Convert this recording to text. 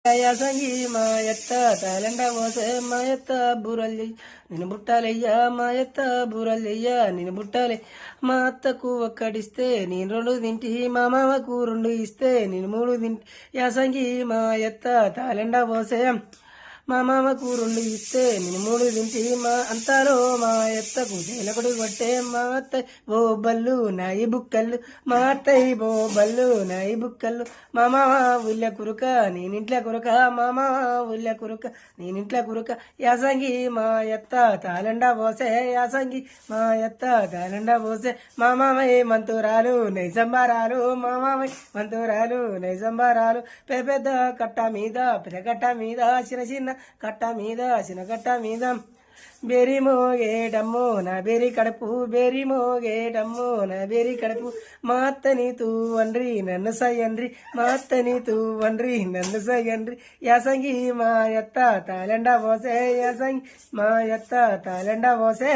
యాసంగి మా ఎత్త తాలండ పోసే మా ఎత్త బూరలు నేను బుట్టాలయ్యా మా ఎత్త బూరలు చెయ్యా నేను బుట్టాలే మా అత్తకు ఒక్కడిస్తే నేను 2 తింటి మా మామకు 2 ఇస్తే నేను 3 తింటి యాసంగి మా ఎత్త తాలండ పోసే మా మామకు 2 ఇస్తే నేను 3 తింటి మా అంతాలో మా ఎత్తకు తేలకుడు కొట్టే మా అత్తయ్య ఓ బల్లు నాయి బుక్కళ్ళు మా అత్తయ్య ఓ బల్లు నాయి బుక్కళ్ళు మా మామ ఉల్ల కురుక నేనింట్ల కురుక మా మామ ఉల్ల కురుక నేనింట్ల కురుక యాసంగి మా ఎత్త తాలండ పోసే యాసంగి మా ఎత్త తాలండ పోసే మా మామయ్య మంతురాలు నైజంబారాలు మా మామయ్య మంతురాలు నైజంబారాలు పెద్ద కట్ట మీద పెద్ద కట్ట మీద చిన్న చిన్న కట్ట మీద చిన్న కట్ట మీద బేరి మోగేటమ్మో నా బేరి కడుపు బేరి మోగేటమ్మో నా బేరి కడుపు మా అత్తని తూవండ్రి నన్ను సయ్యండ్రి మా అత్తని తూవండ్రి నన్ను సయ్యండ్రి యాసంగి మా ఎత్త తాలండ పోసే యాసంగి మా ఎత్త తాలండ పోసే